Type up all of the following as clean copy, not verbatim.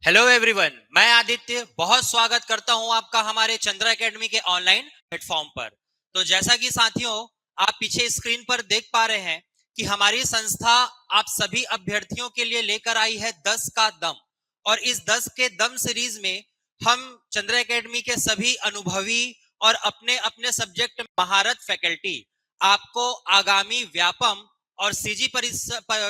Hello everyone, मैं आदित्य बहुत स्वागत करता हूं आपका हमारे चंद्रा एकेडमी के ऑनलाइन प्लेटफॉर्म पर। तो जैसा कि साथियों आप पीछे स्क्रीन पर देख पा रहे हैं कि हमारी संस्था आप सभी अभ्यर्थियों के लिए लेकर आई है 10 का दम। और इस 10 के दम सीरीज में हम चंद्रा एकेडमी के सभी अनुभवी और अपने अपने सब्जेक्ट महारत फैकल्टी आपको आगामी व्यापम और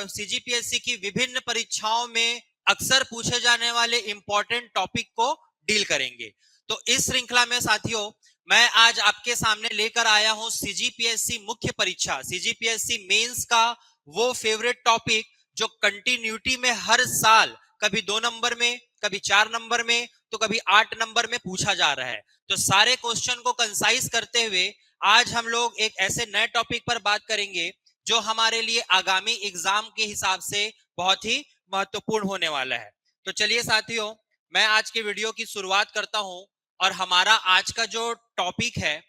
सीजीपीएससी की विभिन्न परीक्षाओं में अक्सर पूछे जाने वाले इंपॉर्टेंट टॉपिक को डील करेंगे। तो इस श्रृंखला में साथियों मैं आज आपके सामने लेकर आया हूं सीजीपीएससी मुख्य परीक्षा, सीजीपीएससी मेंस का वो फेवरेट टॉपिक जो कंटिन्यूटी में हर साल कभी 2 नंबर में, कभी 4 नंबर में, तो कभी 8 नंबर में पूछा जा रहा है। तो सारे क्वेश्चन को कंसाइज करते हुए आज हम लोग एक ऐसे नए टॉपिक पर बात करेंगे जो हमारे लिए आगामी एग्जाम के हिसाब से बहुत ही महत्वपूर्ण होने वाला है। तो चलिए साथियों, मैं आज के वीडियो की शुरुआत करता हूं और हमारा आज का जो टॉपिक है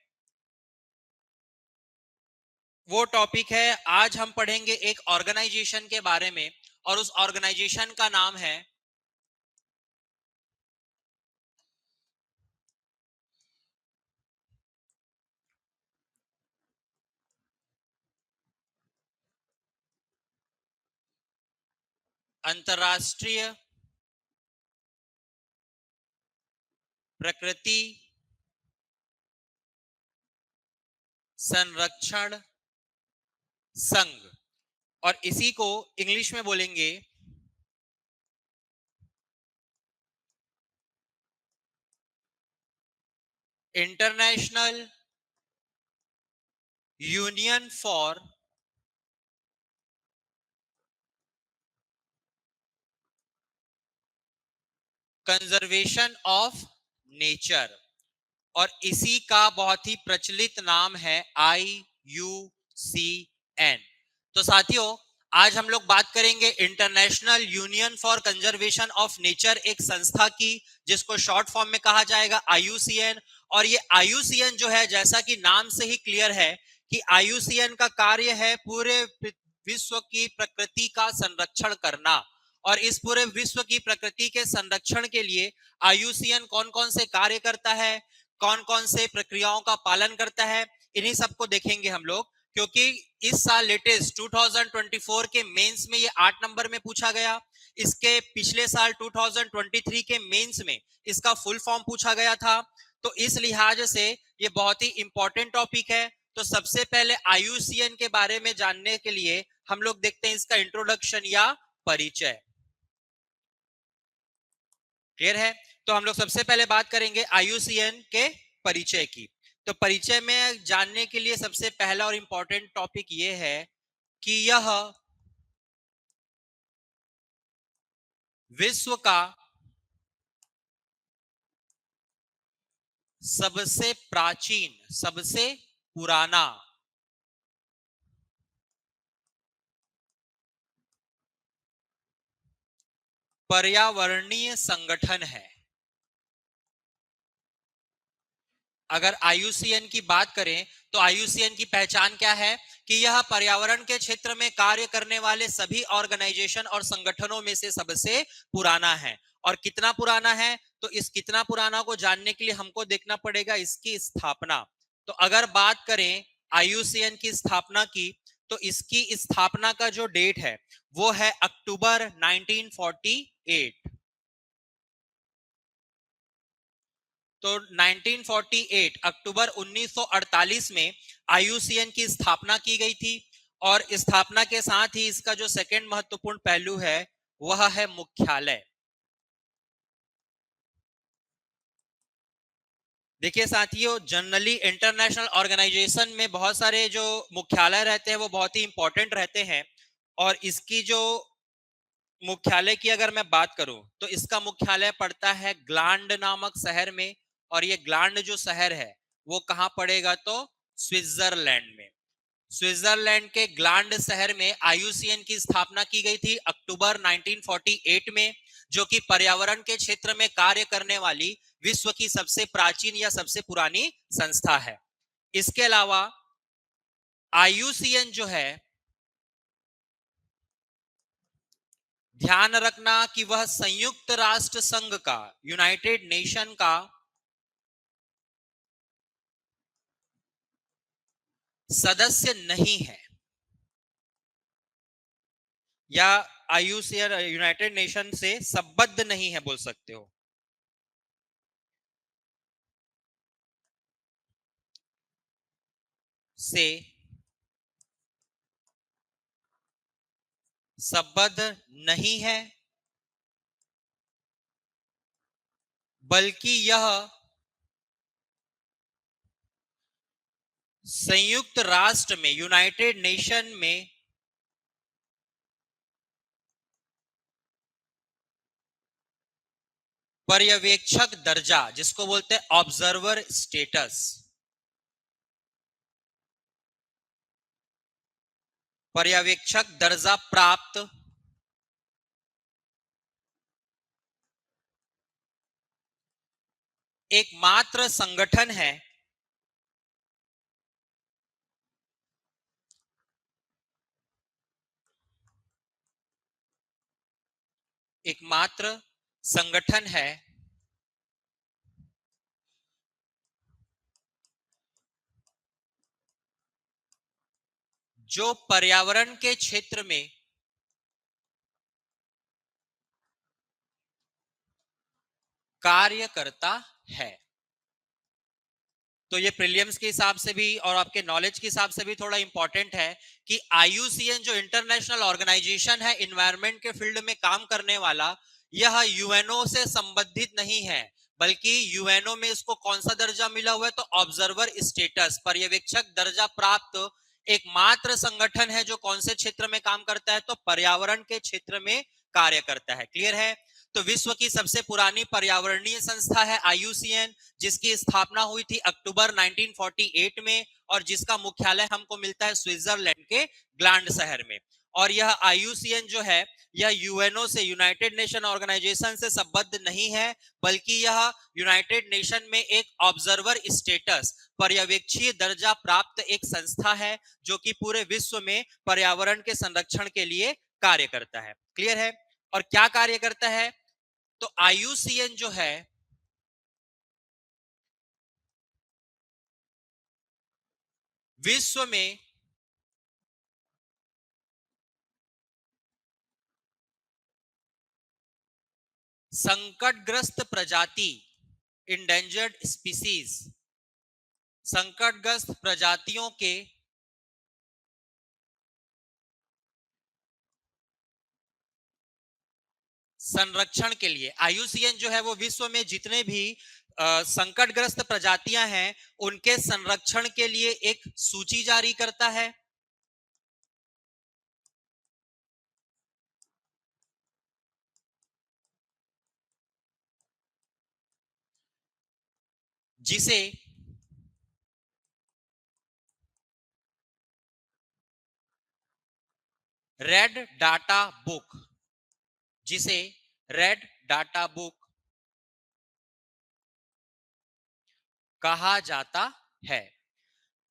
वो टॉपिक है, आज हम पढ़ेंगे एक ऑर्गेनाइजेशन के बारे में और उस ऑर्गेनाइजेशन का नाम है अंतरराष्ट्रीय प्रकृति संरक्षण संघ। और इसी को इंग्लिश में बोलेंगे international union for conservation of nature. और इसी का बहुत ही प्रचलित नाम है IUCN। तो साथियों आज हम लोग बात करेंगे international union for conservation of nature, एक संस्था की जिसको शॉर्ट फॉर्म में कहा जाएगा IUCN। और ये IUCN जो है, जैसा कि नाम से ही क्लियर है कि IUCN का कार्य है पूरे विश्व की प्रकृति का संरक्षण करना। और इस पूरे विश्व की प्रकृति के संरक्षण के लिए IUCN कौन कौन से कार्य करता है, कौन कौन से प्रक्रियाओं का पालन करता है, इन्हीं सबको देखेंगे हम लोग। क्योंकि इस साल लेटेस्ट 2024 के मेंस में ये 8 नंबर में पूछा गया। इसके पिछले साल 2023 के मेंस में इसका फुल फॉर्म पूछा गया था। तो इस लिहाज से ये बहुत ही इंपॉर्टेंट टॉपिक है। तो सबसे पहले IUCN के बारे में जानने के लिए हम लोग देखते हैं इसका इंट्रोडक्शन या परिचय। क्लियर है? तो हम लोग सबसे पहले बात करेंगे IUCN के परिचय की। तो परिचय में जानने के लिए सबसे पहला और इंपॉर्टेंट टॉपिक ये है कि यह विश्व का सबसे प्राचीन, सबसे पुराना पर्यावरणीय संगठन है। अगर IUCN की बात करें तो IUCN की पहचान क्या है कि यह पर्यावरण के क्षेत्र में कार्य करने वाले सभी ऑर्गेनाइजेशन और संगठनों में से सबसे पुराना है। और कितना पुराना है, तो इस कितना पुराना को जानने के लिए हमको देखना पड़ेगा इसकी स्थापना। तो अगर बात करें IUCN की स्थापना की, तो इसकी स्थापना का जो डेट है वो है अक्टूबर 1948। तो 1948 अक्टूबर 1948 में IUCN की स्थापना की गई थी। और स्थापना के साथ ही इसका जो सेकंड महत्वपूर्ण पहलू है वह है मुख्यालय। देखिए साथियों, जनरली इंटरनेशनल ऑर्गेनाइजेशन में बहुत सारे जो मुख्यालय रहते हैं वो बहुत ही इंपॉर्टेंट रहते हैं। और इसकी जो मुख्यालय की अगर मैं बात करूं तो इसका मुख्यालय पड़ता है ग्लांड नामक शहर में। और ये ग्लांड जो शहर है वो कहां पड़ेगा, तो स्विट्जरलैंड में। स्विट्जरलैंड के ग्लांड शहर में IUCN की स्थापना की गई थी अक्टूबर 1948 में, जो कि पर्यावरण के क्षेत्र में कार्य करने वाली विश्व की सबसे प्राचीन या सबसे पुरानी संस्था है। इसके अलावा IUCN जो है ध्यान रखना कि वह संयुक्त राष्ट्र संघ का, यूनाइटेड नेशन का सदस्य नहीं है, या आईयूसीएन यूनाइटेड नेशन से संबद्ध नहीं है बोल सकते हो। से संबद्ध नहीं है, बल्कि यह संयुक्त राष्ट्र में, यूनाइटेड नेशन में पर्यवेक्षक दर्जा, जिसको बोलते हैं ऑब्जर्वर स्टेटस, पर्यवेक्षक दर्जा प्राप्त एकमात्र संगठन है एकमात्र संगठन है जो पर्यावरण के क्षेत्र में कार्य करता है। तो ये प्रीलिम्स के हिसाब से भी और आपके नॉलेज के हिसाब से भी थोड़ा इंपॉर्टेंट है कि आईयूसीएन जो इंटरनेशनल ऑर्गेनाइजेशन है इन्वायरमेंट के फील्ड में काम करने वाला, यह यूएनओ से संबंधित नहीं है, बल्कि यूएनओ में इसको कौन सा दर्जा मिला हुआ है, तो ऑब्जर्वर स्टेटस, पर्यवेक्षक दर्जा प्राप्त एकमात्र संगठन है जो कौन से क्षेत्र में काम करता है, तो पर्यावरण के क्षेत्र में कार्य करता है। क्लियर है? तो विश्व की सबसे पुरानी पर्यावरणीय संस्था है आईयूसीएन, जिसकी स्थापना हुई थी अक्टूबर 1948 में, और जिसका मुख्यालय हमको मिलता है स्विट्जरलैंड के ग्लांड शहर में। और यह आईयूसीएन जो है, यह यूएनओ से, यूनाइटेड नेशन ऑर्गेनाइजेशन से संबद्ध नहीं है, बल्कि यह यूनाइटेड नेशन में एक ऑब्जर्वर स्टेटस, पर्यवेक्षीय दर्जा प्राप्त एक संस्था है जो कि पूरे विश्व में पर्यावरण के संरक्षण के लिए कार्य करता है। क्लियर है? और क्या कार्य करता है? तो आईयूसीएन जो है विश्व में संकटग्रस्त प्रजाति, इंडेंजर्ड स्पीसीज, संकटग्रस्त प्रजातियों के संरक्षण के लिए, आईयूसीएन जो है वो विश्व में जितने भी संकटग्रस्त प्रजातियां हैं उनके संरक्षण के लिए एक सूची जारी करता है, जिसे रेड डाटा बुक, जिसे रेड डाटा बुक कहा जाता है।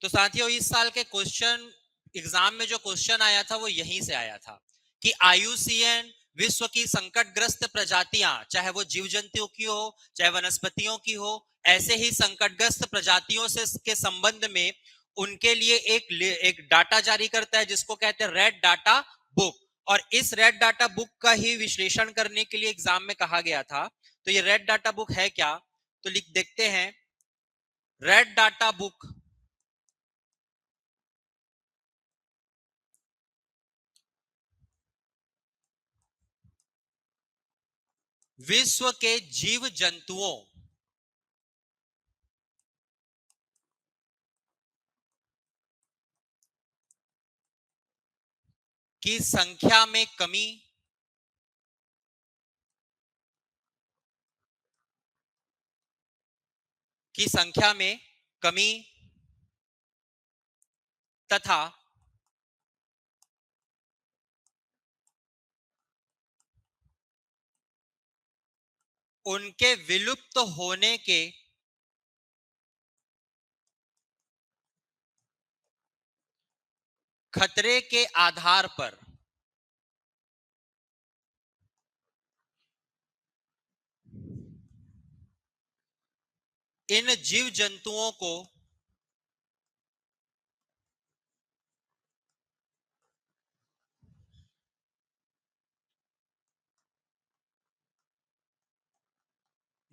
तो साथियों, इस साल के क्वेश्चन एग्जाम में जो क्वेश्चन आया था वो यहीं से आया था कि आईयूसीएन विश्व की संकटग्रस्त प्रजातियां, चाहे वो जीव जंतुओं की हो चाहे वनस्पतियों की हो, ऐसे ही संकटग्रस्त प्रजातियों से के संबंध में उनके लिए एक डाटा जारी करता है जिसको कहते हैं रेड डाटा बुक। और इस रेड डाटा बुक का ही विश्लेषण करने के लिए एग्जाम में कहा गया था। तो ये रेड डाटा बुक है क्या, तो लिख देखते हैं। रेड डाटा बुक विश्व के जीव जंतुओं की संख्या में कमी, की संख्या में कमी तथा उनके विलुप्त होने के खतरे के आधार पर इन जीव जंतुओं को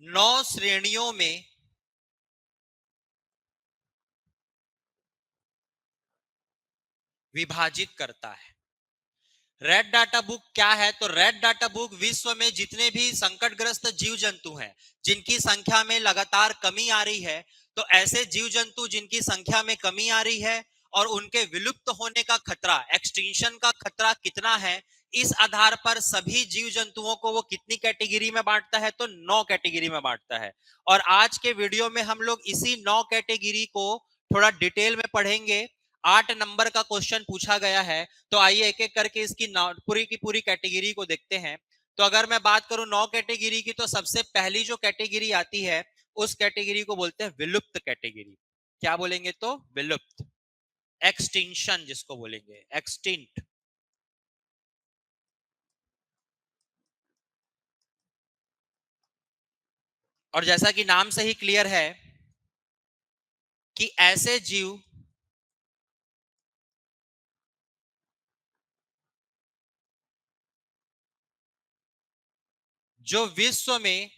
नौ श्रेणियों में विभाजित करता है। रेड डाटा बुक क्या है? तो रेड डाटा बुक विश्व में जितने भी संकटग्रस्त जीव जंतु हैं, जिनकी संख्या में लगातार कमी आ रही है, तो ऐसे जीव जंतु जिनकी संख्या में कमी आ रही है और उनके विलुप्त होने का खतरा, एक्सटिंक्शन का खतरा कितना है, इस आधार पर सभी जीव जंतुओं को वो कितनी कैटेगरी में बांटता है? तो 9 कैटेगरी में बांटता है। और आज के वीडियो में हम लोग इसी 9 कैटेगरी को थोड़ा डिटेल में पढ़ेंगे। 8 नंबर का क्वेश्चन पूछा गया है, तो आइए एक एक करके इसकी पूरी की पूरी कैटेगरी को देखते हैं। तो अगर मैं बात करूं 9 कैटेगरी की, तो सबसे पहली जो कैटेगरी आती है उस कैटेगरी को बोलते हैं विलुप्त कैटेगरी। क्या बोलेंगे? तो विलुप्त, एक्सटिंक्शन जिसको बोलेंगे, एक्सटिंक्ट। और जैसा कि नाम से ही क्लियर है कि ऐसे जीव जो विश्व में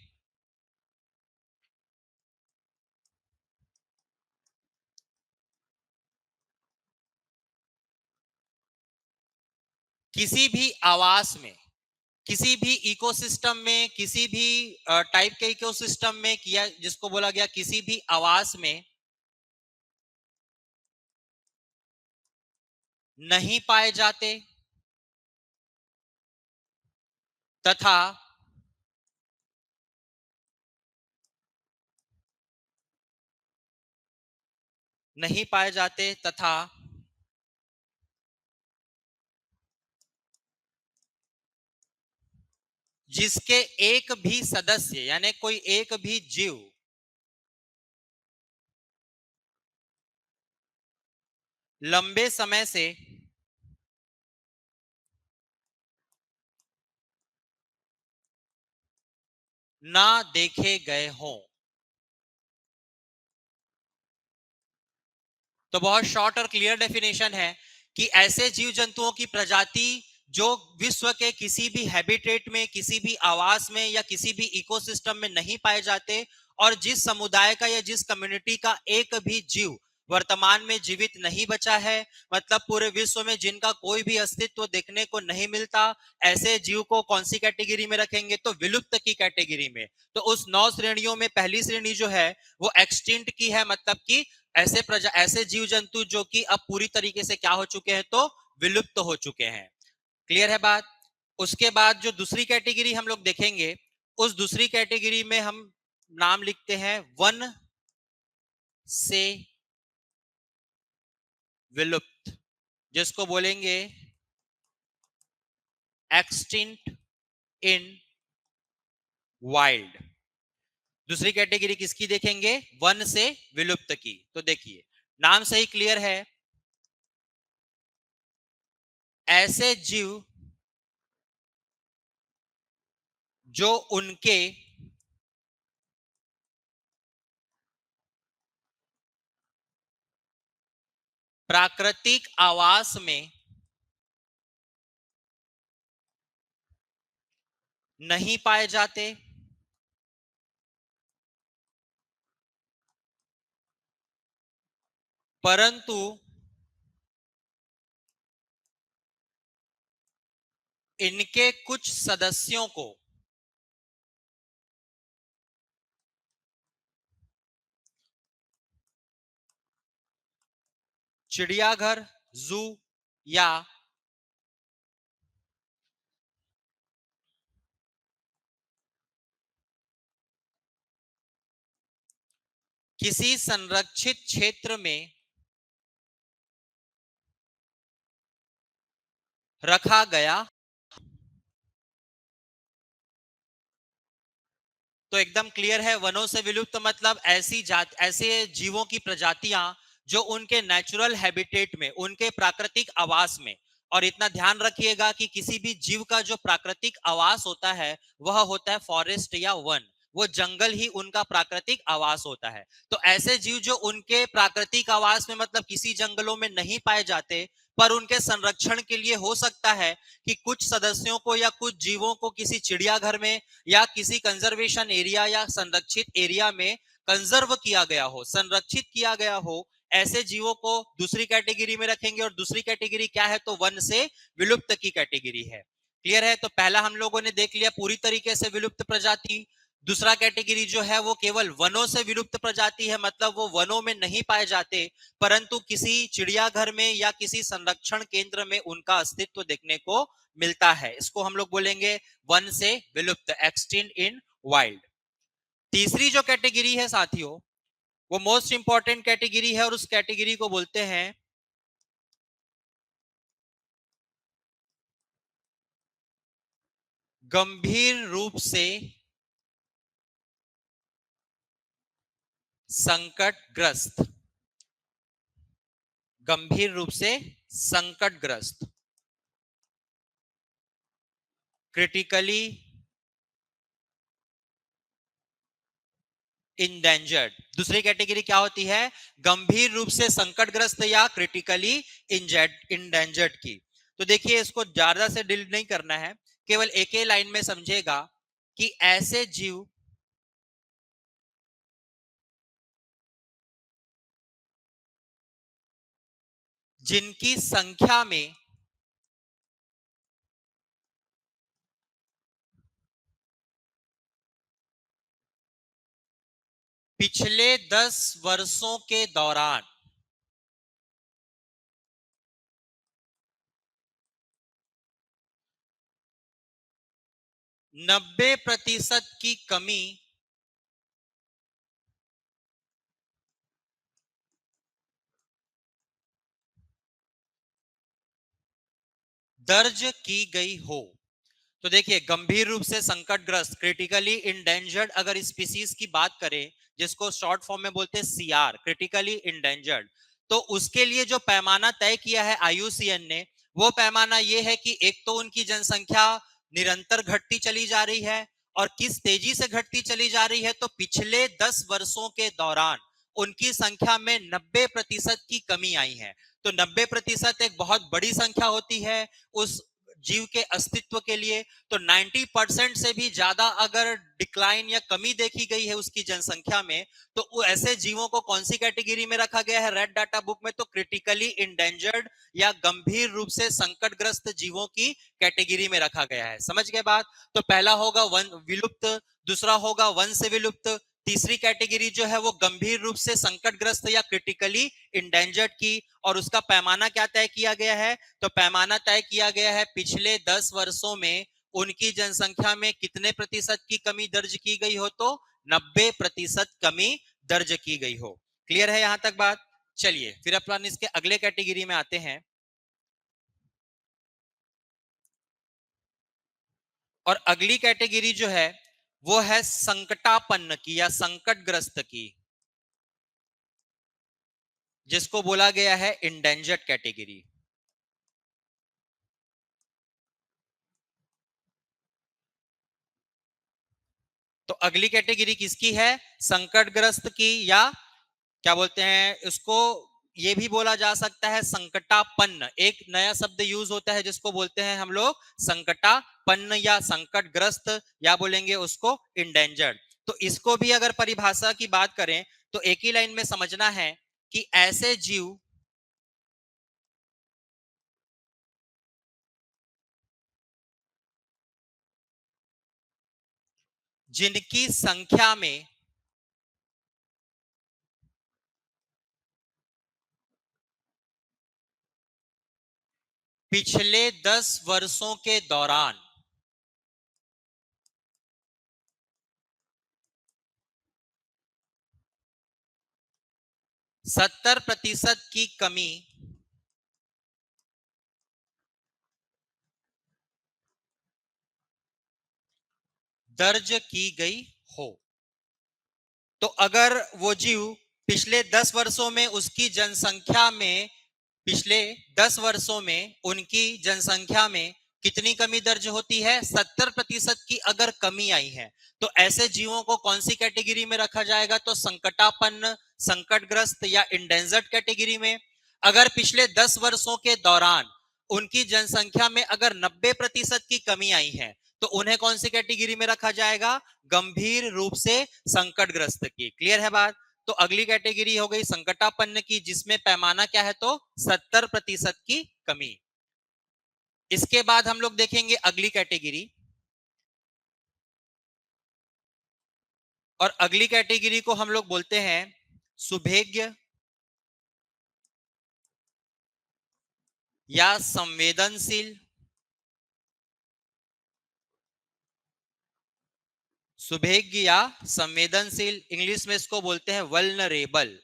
किसी भी आवास में, किसी भी इकोसिस्टम में, किसी भी टाइप के इकोसिस्टम में, किया जिसको बोला गया किसी भी आवास में नहीं पाए जाते तथा नहीं पाए जाते तथा जिसके एक भी सदस्य यानी कोई एक भी जीव लंबे समय से ना देखे गए हों। तो बहुत शॉर्ट और क्लियर डेफिनेशन है कि ऐसे जीव जंतुओं की प्रजाति जो विश्व के किसी भी हैबिटेट में, किसी भी आवास में या किसी भी इकोसिस्टम में नहीं पाए जाते, और जिस समुदाय का या जिस कम्युनिटी का एक भी जीव वर्तमान में जीवित नहीं बचा है, मतलब पूरे विश्व में जिनका कोई भी अस्तित्व देखने को नहीं मिलता, ऐसे जीव को कौन सी कैटेगरी में रखेंगे? तो विलुप्त की कैटेगरी में। तो उस 9 श्रेणियों में पहली श्रेणी जो है वो एक्सटिंक्ट की है, मतलब कि ऐसे जीव जंतु जो कि अब पूरी तरीके से क्या हो चुके हैं? तो विलुप्त हो चुके हैं। क्लियर है बात? उसके बाद जो दूसरी कैटेगरी हम लोग देखेंगे, उस दूसरी कैटेगरी में हम नाम लिखते हैं वन से विलुप्त, जिसको बोलेंगे एक्सटिंक्ट इन वाइल्ड। दूसरी कैटेगरी किसकी देखेंगे? वन से विलुप्त की। तो देखिए नाम से ही क्लियर है, ऐसे जीव जो उनके प्राकृतिक आवास में नहीं पाए जाते, परंतु इनके कुछ सदस्यों को चिड़ियाघर, जू या किसी संरक्षित क्षेत्र में रखा गया। तो एकदम क्लियर है, वनों से विलुप्त मतलब ऐसे जीवों की प्रजातियां जो उनके नेचुरल हैबिटेट में, उनके प्राकृतिक आवास में, और इतना ध्यान रखिएगा कि किसी भी जीव का जो प्राकृतिक आवास होता है वह होता है फॉरेस्ट या वन। वो जंगल ही उनका प्राकृतिक आवास होता है। तो ऐसे जीव जो उनके प्राकृतिक आवास में मतलब किसी जंगलों में नहीं पाए जाते, पर उनके संरक्षण के लिए हो सकता है कि कुछ सदस्यों को या कुछ जीवों को किसी चिड़ियाघर में या किसी कंजर्वेशन एरिया या संरक्षित एरिया में कंजर्व किया गया हो, संरक्षित किया गया हो, ऐसे जीवों को दूसरी कैटेगरी में रखेंगे। और दूसरी कैटेगरी क्या है? तो वन से विलुप्त की कैटेगरी है। क्लियर है? तो पहला हम लोगों ने देख लिया पूरी तरीके से विलुप्त प्रजाति। दूसरा कैटेगरी जो है वो केवल वनों से विलुप्त प्रजाति है, मतलब वो वनों में नहीं पाए जाते, परंतु किसी चिड़ियाघर में या किसी संरक्षण केंद्र में उनका अस्तित्व देखने को मिलता है। इसको हम लोग बोलेंगे वन से विलुप्त, एक्सटिंक्ट इन वाइल्ड। तीसरी जो कैटेगरी है साथियों, वो मोस्ट इंपॉर्टेंट कैटेगरी है और उस कैटेगरी को बोलते हैं गंभीर रूप से संकटग्रस्त। गंभीर रूप से संकटग्रस्त, क्रिटिकली इंडेंजर्ड। दूसरी कैटेगरी क्या होती है? गंभीर रूप से संकटग्रस्त या क्रिटिकली इंडेंजर्ड की। तो देखिए, इसको ज्यादा से डील नहीं करना है, केवल एक ही लाइन में समझेगा कि ऐसे जीव जिनकी संख्या में पिछले 10 वर्षों के दौरान 90% की कमी दर्ज की गई हो। तो देखिए, गंभीर रूप से संकटग्रस्त, क्रिटिकली इंडेंजर्ड अगर स्पीसीज की बात करें, जिसको शॉर्ट फॉर्म में बोलते हैं सीआर, क्रिटिकली इंडेंजर्ड, तो उसके लिए जो पैमाना तय किया है आईयूसीएन ने, वो पैमाना ये है कि एक तो उनकी जनसंख्या निरंतर घटती चली जा रही है, और किस तेजी से घटती चली जा रही है, तो पिछले 10 वर्षों के दौरान उनकी संख्या में 90% की कमी आई है। तो 90% एक बहुत बड़ी संख्या होती है उस जीव के अस्तित्व के लिए। तो 90% से भी ज्यादा अगर डिक्लाइन या कमी देखी गई है उसकी जनसंख्या में, तो ऐसे जीवों को कौन सी कैटेगरी में रखा गया है रेड डाटा बुक में? तो क्रिटिकली इंडेंजर्ड या गंभीर रूप से संकटग्रस्त जीवों की कैटेगरी में रखा गया है। समझ गए बात? तो पहला होगा वन विलुप्त, दूसरा होगा वन से विलुप्त, तीसरी कैटेगरी जो है वो गंभीर रूप से संकटग्रस्त या क्रिटिकली इंडेंजर्ड की। और उसका पैमाना क्या तय किया गया है? तो पैमाना तय किया गया है पिछले 10 वर्षों में उनकी जनसंख्या में कितने प्रतिशत की कमी दर्ज की गई हो? तो 90% कमी दर्ज की गई हो। क्लियर है यहां तक बात? चलिए फिर अपन इसके अगले कैटेगरी में आते हैं, और अगली कैटेगरी जो है वो है संकटापन्न की या संकटग्रस्त की, जिसको बोला गया है इंडेंजर्ड कैटेगरी। तो अगली कैटेगरी किसकी है? संकटग्रस्त की, या क्या बोलते हैं इसको, ये भी बोला जा सकता है संकटापन्न। एक नया शब्द यूज होता है जिसको बोलते हैं हम लोग संकटापन्न या संकटग्रस्त, या बोलेंगे उसको इंडेंजर्ड। तो इसको भी अगर परिभाषा की बात करें तो एक ही लाइन में समझना है कि ऐसे जीव जिनकी संख्या में पिछले 10 वर्षों के दौरान 70% की कमी दर्ज की गई हो। तो अगर वो जीव पिछले 10 वर्षों में उसकी जनसंख्या में, पिछले 10 वर्षों में उनकी जनसंख्या में कितनी कमी दर्ज होती है? 70% की अगर कमी आई है तो ऐसे जीवों को कौन सी कैटेगरी में रखा जाएगा? तो संकटापन्न, संकटग्रस्त या इंडेंजर्ड कैटेगरी में। अगर पिछले 10 वर्षों के दौरान उनकी जनसंख्या में अगर 90% की कमी आई है तो उन्हें कौन सी कैटेगरी में रखा जाएगा? गंभीर रूप से संकटग्रस्त की। क्लियर है बात? तो अगली कैटेगरी हो गई संकटापन्न की, जिसमें पैमाना क्या है? तो 70% की कमी। इसके बाद हम लोग देखेंगे अगली कैटेगरी, और अगली कैटेगरी को हम लोग बोलते हैं सुभेज्ञ या संवेदनशील। सुभेज्ञ या संवेदनशील, इंग्लिश में इसको बोलते हैं वल्नरेबल।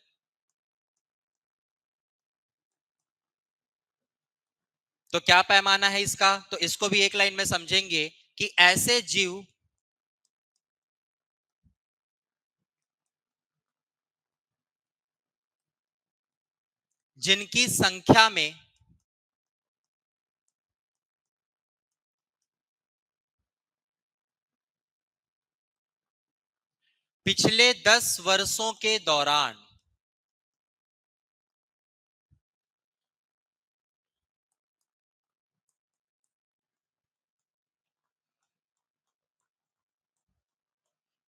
तो क्या पैमाना है इसका? तो इसको भी एक लाइन में समझेंगे कि ऐसे जीव जिनकी संख्या में पिछले 10 वर्षों के दौरान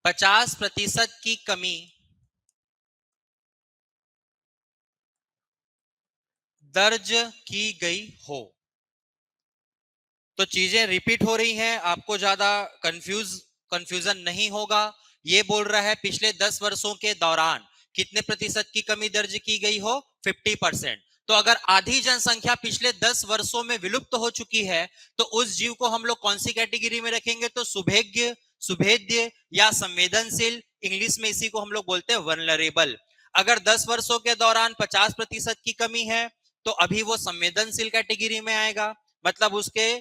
पचास प्रतिशत की कमी दर्ज की गई हो। तो चीजें रिपीट हो रही हैं, आपको ज्यादा कंफ्यूजन नहीं होगा। ये बोल रहा है पिछले 10 वर्षों के दौरान कितने प्रतिशत की कमी दर्ज की गई हो? 50%। तो अगर आधी जनसंख्या पिछले 10 वर्षों में विलुप्त हो चुकी है तो उस जीव को हम लोग कौन सी कैटेगरी में रखेंगे? तो सुभेज्ञ, सुभेद्य या संवेदनशील, इंग्लिश में इसी को हम लोग बोलते हैं वल्नरेबल। अगर 10 वर्षों के दौरान 50% की कमी है तो अभी वो संवेदनशील कैटेगरी में आएगा, मतलब उसके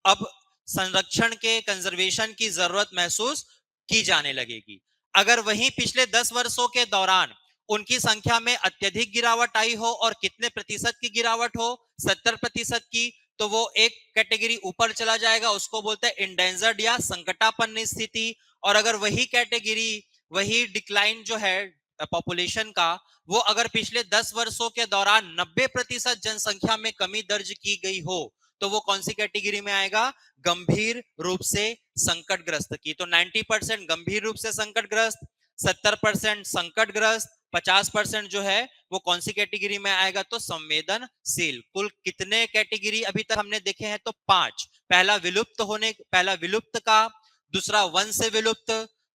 अब संरक्षण के, कंजर्वेशन की जरूरत महसूस की जाने लगेगी। अगर वहीं पिछले 10 वर्षों के दौरान उनकी संख्या में अत्यधिक गिरावट आई हो, और कितने प्रतिशत की गिरावट हो? 70% की, तो वो एक कैटेगरी ऊपर चला जाएगा, उसको बोलते हैं इंडेंजर्ड या संकटापन्न स्थिति। और अगर वही कैटेगरी, वही डिक्लाइन जो है पॉपुलेशन का, वो अगर पिछले 10 वर्षों के दौरान 90% जनसंख्या में कमी दर्ज की गई हो तो वो कौन सी कैटेगरी में आएगा? गंभीर रूप से संकटग्रस्त की। तो 90% गंभीर रूप से संकटग्रस्त, 70% संकटग्रस्त, 50% जो है वो कौन सी कैटेगरी में आएगा? तो संवेदनशील। कुल कितने कैटेगरी अभी तक हमने देखे हैं? तो 5। पहला विलुप्त का, दूसरा वन से विलुप्त,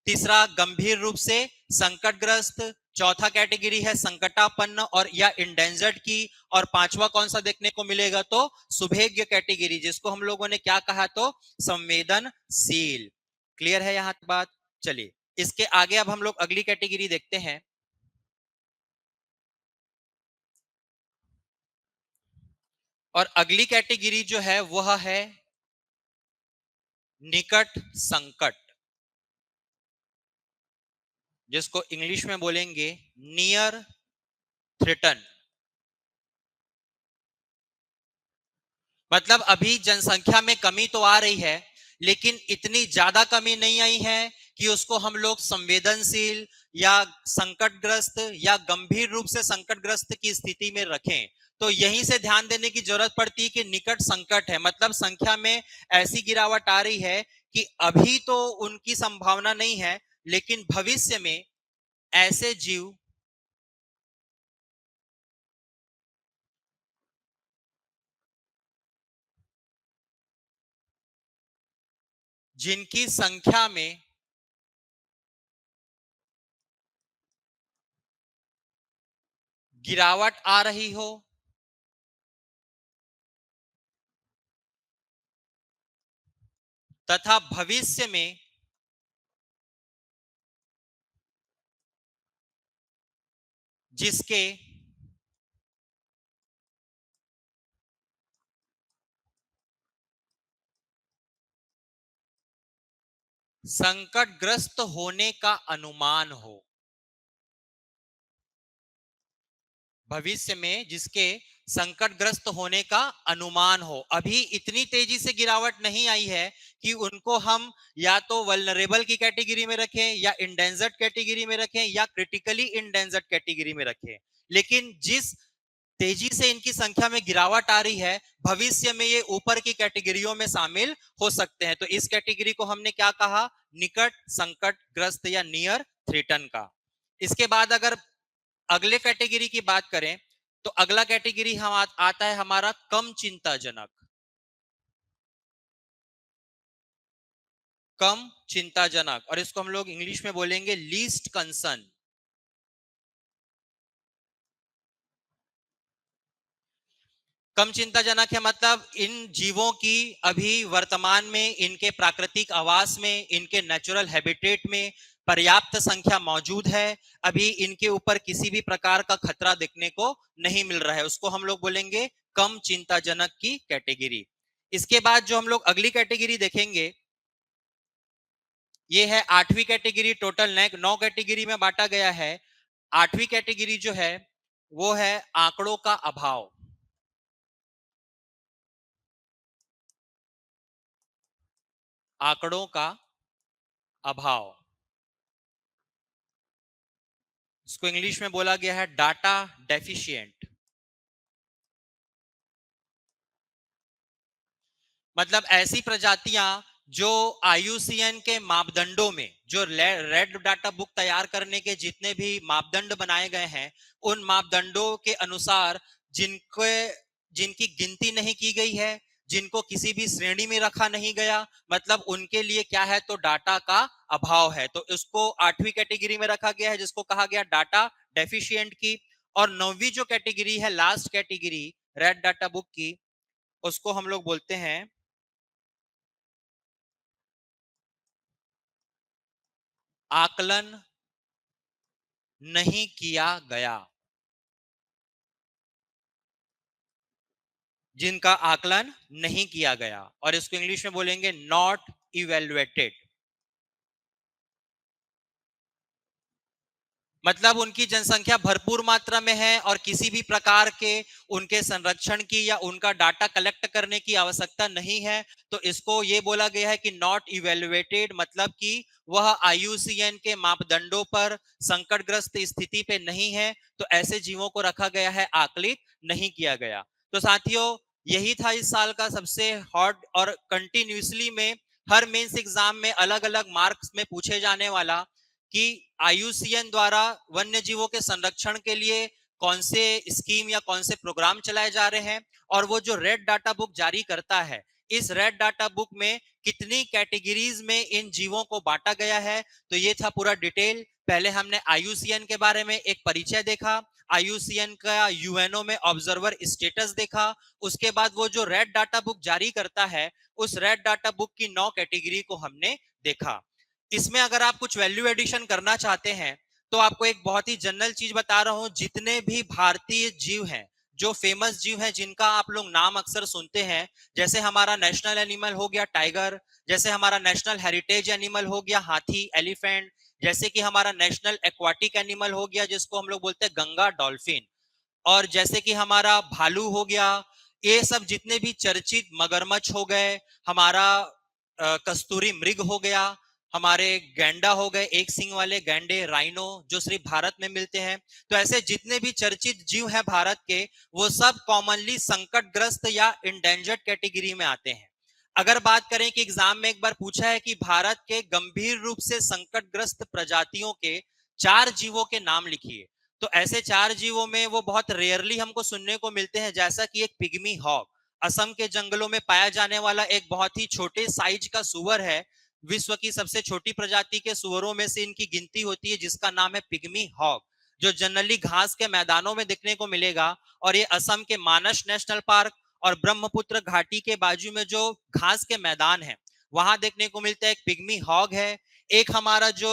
तीसरा गंभीर रूप से संकटग्रस्त, चौथा कैटेगरी है संकटापन्न और या इंडेंजर्ड की, और पांचवा कौन सा देखने को मिलेगा? तो सुभेज्ञ कैटेगरी, जिसको हम लोगों ने क्या कहा? तो संवेदनशील। क्लियर है यहां बात? चलिए इसके आगे अब हम लोग अगली कैटेगरी देखते हैं, और अगली कैटेगरी जो है वह है निकट संकट, जिसको इंग्लिश में बोलेंगे नियर थ्रेटन। मतलब अभी जनसंख्या में कमी तो आ रही है, लेकिन इतनी ज्यादा कमी नहीं आई है कि उसको हम लोग संवेदनशील या संकटग्रस्त या गंभीर रूप से संकटग्रस्त की स्थिति में रखें। तो यहीं से ध्यान देने की जरूरत पड़ती है कि निकट संकट है, मतलब संख्या में ऐसी गिरावट आ रही है कि अभी तो उनकी संभावना नहीं है, लेकिन भविष्य में ऐसे जीव जिनकी संख्या में गिरावट आ रही हो तथा भविष्य में जिसके संकटग्रस्त होने का अनुमान हो। भविष्य में जिसके संकटग्रस्त होने का अनुमान हो। अभी इतनी तेजी से गिरावट नहीं आई है कि उनको हम या तो वल्नरेबल की कैटेगरी में रखें या इंडेंजर्ड कैटेगरी में रखें या क्रिटिकली इंडेंजर्ड कैटेगरी में रखें। लेकिन जिस तेजी से इनकी संख्या में गिरावट आ रही है, भविष्य में ये ऊपर की कैटेगरियों में शामिल हो सकते हैं। तो इस कैटेगरी को हमने क्या कहा? निकट संकटग्रस्त या नियर थ्रेटन का। इसके बाद अगर अगले कैटेगरी की बात करें तो अगला कैटेगरी हम आता है हमारा कम चिंताजनक। कम चिंताजनक, और इसको हम लोग इंग्लिश में बोलेंगे लीस्ट कंसर्न। कम चिंताजनक है मतलब इन जीवों की अभी वर्तमान में इनके प्राकृतिक आवास में, इनके नेचुरल हैबिटेट में पर्याप्त संख्या मौजूद है। अभी इनके ऊपर किसी भी प्रकार का खतरा देखने को नहीं मिल रहा है, उसको हम लोग बोलेंगे कम चिंताजनक की कैटेगरी। इसके बाद जो हम लोग अगली कैटेगरी देखेंगे, ये है आठवीं कैटेगरी। टोटल 9 कैटेगरी में बांटा गया है। आठवीं कैटेगरी जो है वो है आंकड़ों का अभाव। आंकड़ों का अभाव, इसको इंग्लिश में बोला गया है डाटा डेफिशिएंट। मतलब ऐसी प्रजातियां जो आईयूसीएन के मापदंडों में, जो रेड डाटा बुक तैयार करने के जितने भी मापदंड बनाए गए हैं, उन मापदंडों के अनुसार जिनके जिनकी गिनती नहीं की गई है, जिनको किसी भी श्रेणी में रखा नहीं गया, मतलब उनके लिए क्या है? तो डाटा का अभाव है। तो इसको आठवीं कैटेगरी में रखा गया है, जिसको कहा गया डाटा डेफिशिएंट की। और नौवीं जो कैटेगरी है, last category red data book की, उसको हम लोग बोलते हैं आकलन नहीं किया गया। जिनका आकलन नहीं किया गया, और इसको इंग्लिश में बोलेंगे नॉट इवेल्युएटेड। मतलब उनकी जनसंख्या भरपूर मात्रा में है और किसी भी प्रकार के उनके संरक्षण की या उनका डाटा कलेक्ट करने की आवश्यकता नहीं है। तो इसको ये बोला गया है कि नॉट इवेल्युएटेड, मतलब कि वह आईयूसीएन के मापदंडों पर संकटग्रस्त स्थिति पे नहीं है। तो ऐसे जीवों को रखा गया है, आकलित नहीं किया गया। तो साथियों, यही था इस साल का सबसे हॉट और कंटिन्यूसली में हर मेंस एग्जाम में अलग अलग मार्क्स में पूछे जाने वाला कि आईयूसीएन द्वारा वन्य जीवों के संरक्षण के लिए कौन से स्कीम या कौन से प्रोग्राम चलाए जा रहे हैं, और वो जो रेड डाटा बुक जारी करता है, इस रेड डाटा बुक में कितनी कैटेगरीज में इन जीवों को बांटा गया है। तो ये था पूरा डिटेल। पहले हमने आईयूसीएन के बारे में एक परिचय देखा, आईयूसीएन का यूएनओ में ऑब्जर्वर स्टेटस देखा। उसके बाद वो जो रेड डाटा बुक जारी करता है, उस रेड डाटा बुक की 9 कैटेगरी को हमने देखा। इसमें अगर आप कुछ वैल्यू एडिशन करना चाहते हैं तो आपको एक बहुत ही जनरल चीज बता रहा हूं। जितने भी भारतीय जीव हैं, जो फेमस जीव हैं, जिनका आप लोग नाम अक्सर सुनते हैं, जैसे हमारा नेशनल एनिमल हो गया टाइगर, जैसे हमारा नेशनल हेरिटेज एनिमल हो गया हाथी, एलिफेंट, जैसे कि हमारा नेशनल एक्वाटिक एनिमल हो गया जिसको हम लोग बोलते हैं गंगा डॉल्फिन, और जैसे कि हमारा भालू हो गया, ये सब जितने भी चर्चित मगरमच्छ हो गए, हमारा कस्तूरी मृग हो गया, हमारे गैंडा हो गए, एक सिंग वाले गैंडे, राइनो, जो सिर्फ भारत में मिलते हैं। तो ऐसे जितने भी चर्चित जीव हैं भारत के, वो सब कॉमनली संकटग्रस्त या इंडेंजर्ड कैटेगरी में आते हैं। अगर बात करें कि एग्जाम में एक बार पूछा है कि भारत के गंभीर रूप से संकटग्रस्त प्रजातियों के 4 जीवों के नाम लिखिए, तो ऐसे 4 जीवों में वो बहुत रेयरली हमको सुनने को मिलते हैं, जैसा कि एक पिग्मी हॉग, असम के जंगलों में पाया जाने वाला एक बहुत ही छोटे साइज का सुअर है। विश्व की सबसे छोटी प्रजाति के सुअरों में से इनकी गिनती होती है, जिसका नाम है पिग्मी हॉग, जो जनरली घास के मैदानों में देखने को मिलेगा। और ये असम के मानस नेशनल पार्क और ब्रह्मपुत्र घाटी के बाजू में जो घास के मैदान है, वहां देखने को मिलता है। एक पिग्मी हॉग है। एक हमारा जो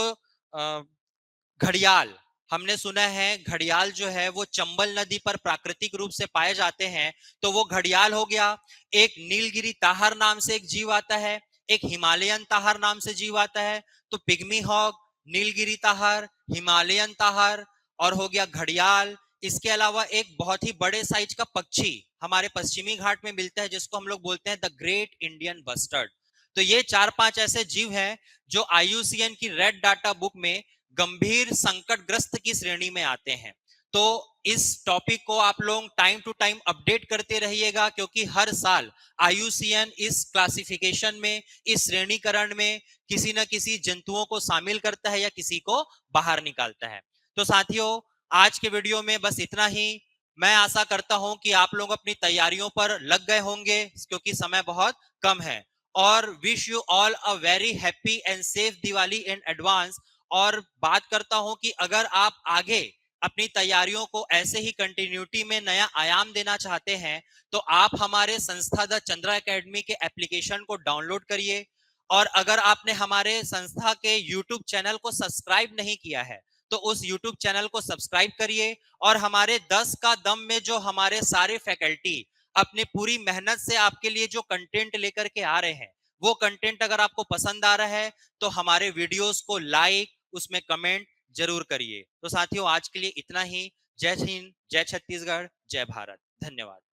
घड़ियाल, हमने सुना है घड़ियाल जो है वो चंबल नदी पर प्राकृतिक रूप से पाए जाते हैं, तो वो घड़ियाल हो गया। एक नीलगिरी ताहर नाम से एक जीव आता है, एक हिमालयन ताहर नाम से जीव आता है। तो pygmy hog, Nilgiri tahr, Himalayan tahr और हो गया घड़ियाल, इसके अलावा एक बहुत ही बड़े साइज का पक्षी हमारे पश्चिमी घाट में मिलता है, जिसको हम लोग बोलते हैं द ग्रेट इंडियन बस्टर्ड। तो ये 4-5 ऐसे जीव हैं जो आईयूसीएन की रेड डाटा बुक में गंभीर संकटग्रस्त की श्रेणी में आते हैं। तो इस टॉपिक को आप लोग टाइम टू टाइम अपडेट करते रहिएगा, क्योंकि हर साल आईयूसीएन इस क्लासिफिकेशन में, इस श्रेणीकरण में किसी न किसी जंतुओं को शामिल करता है या किसी को बाहर निकालता है। तो साथियों, आज के वीडियो में बस इतना ही। मैं आशा करता हूं कि आप लोग अपनी तैयारियों पर लग गए होंगे, क्योंकि समय बहुत कम है। और wish you all a very happy and safe Diwali in advance. और बात करता हूं कि अगर आप आगे अपनी तैयारियों को ऐसे ही कंटिन्यूटी में नया आयाम देना चाहते हैं, तो आप हमारे संस्था द चंद्रा एकेडमी के एप्लीकेशन को डाउनलोड करिए। और अगर आपने हमारे संस्था के यूट्यूब चैनल को सब्सक्राइब नहीं किया है, तो उस यूट्यूब चैनल को सब्सक्राइब करिए। और हमारे 10 का दम में जो हमारे सारे फैकल्टी अपने पूरी मेहनत से आपके लिए जो कंटेंट लेकर के आ रहे हैं, वो कंटेंट अगर आपको पसंद आ रहा है तो हमारे वीडियोस को लाइक, उसमें कमेंट जरूर करिए। तो साथियों, आज के लिए इतना ही। जय हिंद, जय छत्तीसगढ़, जय भारत। धन्यवाद।